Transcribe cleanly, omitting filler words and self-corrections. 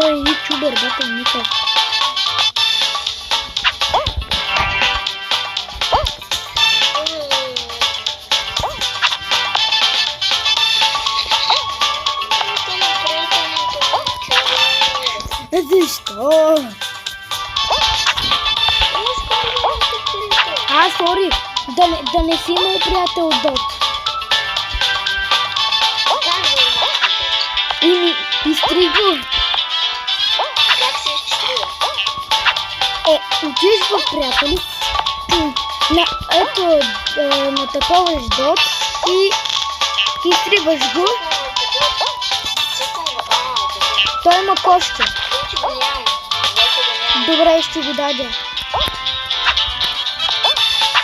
той е ютубър, бата Мика. Защо? Сори, да не си мой приятел Дот. Изтригва. Как се изтригва? Отиш в приятели. Ето, натапаваш Дот и изтригваш го. Той има кошче. Вече го нямам. Добре, ще го дадя.